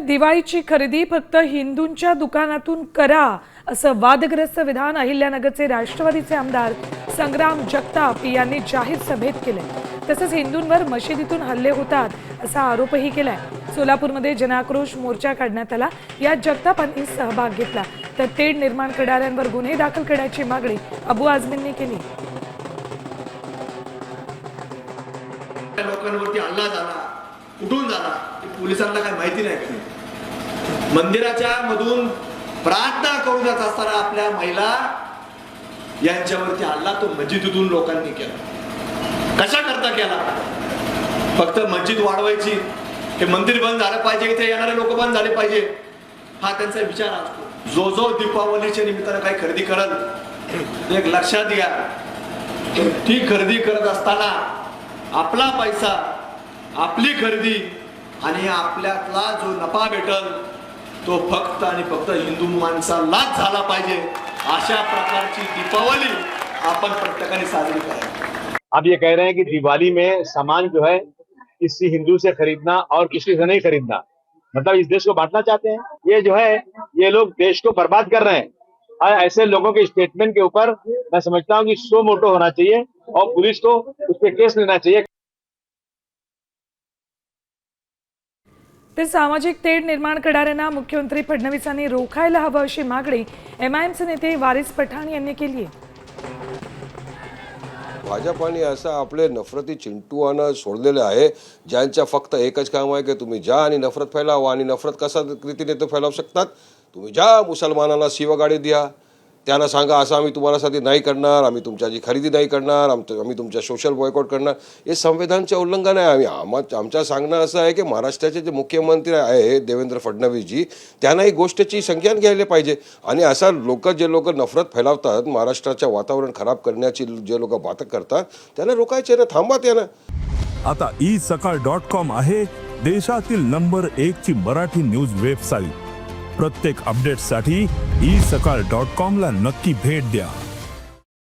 दिवाळीची खरेदी फक्त हिंदूंच्या दुकानातून करा असं वादग्रस्त विधान अहिल्यानगरचे राष्ट्रवादीचे आमदार संग्राम जगताप यांनी जाहीर सभेत केले। तसंच हिंदूंवर मशिदीतून हल्ले होतात असा आरोपही केलाय। सोलापूरमध्ये जनाक्रोश मोर्चा काढण्यात आला। यात जगतापांनी सहभाग घेतला तर तेढ निर्माण करणाऱ्यांवर गुन्हे दाखल करण्याची मागणी अबू आझमींनी केली। लोकांवरती हल्ला झाला, कुठून झाला ते पोलिसांना काही माहिती नाही। मंदिराच्या मधून प्रार्थना करून जात असताना आपल्या महिला यांच्यावरती हल्ला तो मस्जिदीतून लोकांनी केला। कशा करता केला? फक्त मस्जिद वाढवायची, हे मंदिर बंद झालं पाहिजे, इथे येणारे लोक बंद झाले पाहिजे, हा त्यांचा विचार असतो। जो जो दीपावलीच्या निमित्तानं काही खरेदी करत एक लक्षात घ्या, ती खरेदी करत असताना आपला पैसा, आपली खरेदी आणि आपल्यातला जो नफा भेटल तो फक्त आणि फक्त हिंदू माणसालाच झाला पाहिजे। अशा प्रकारची दीपावली आपण प्रत्येकाने साजरी करावी। आप ये कह रहे हैं कि दिवाली में सामान जो है किसी हिंदू से खरीदना और किसी से नहीं खरीदना, मतलब इस देश को बांटना चाहते हैं। ये जो है ये लोग देश को बर्बाद कर रहे हैं और ऐसे लोगों के स्टेटमेंट के ऊपर मैं समझता हूँ कि सो मोटो होना चाहिए और पुलिस को उस पर केस लेना चाहिए। तर सामाजिक तेढ निर्माण करणाऱ्यांना मुख्यमंत्री फडणवीसांनी रोखायला हवं अशी मागणी एमआयएमचे नेते वारिस पठाण यांनी केली आहे। भाजपाने असं आपले नफरती चिंटूआनं सोडलेले आहे, ज्यांच्या फक्त एकच काम आहे की तुम्ही जा आणि नफरत फैलावा। आणि नफरत कशा रीतीने ते फैलावू शकतात? तुम्ही जा मुसलमानांना शिवगाडी द्या, त्यांना सांगा असं आम्ही तुम्हाला साठी नाही करणार, आम्ही तुमच्याची खरेदी नाही करणार, आम्ही तुमच्या सोशल बॉयकॉट करणार। हे संविधानचे उल्लंघन आहे। आमच्या सांगणं असं आहे की महाराष्ट्राचे जे मुख्यमंत्री आहे देवेंद्र फडणवीसजी, त्यांना ही गोष्टीची संज्ञान घ्यायला पाहिजे। आणि असा जे लोक नफरत फैलावतात, महाराष्ट्राचं वातावरण खराब करण्याची जे लोक बात करतात, त्यांना रोकायचे ना, थांबा त्यांना। आता isakal.com आहे देशातील नंबर 1 ची मराठी न्यूज वेबसाईट। प्रत्येक अपडेटसाठी isakal.com ला नक्की भेट द्या।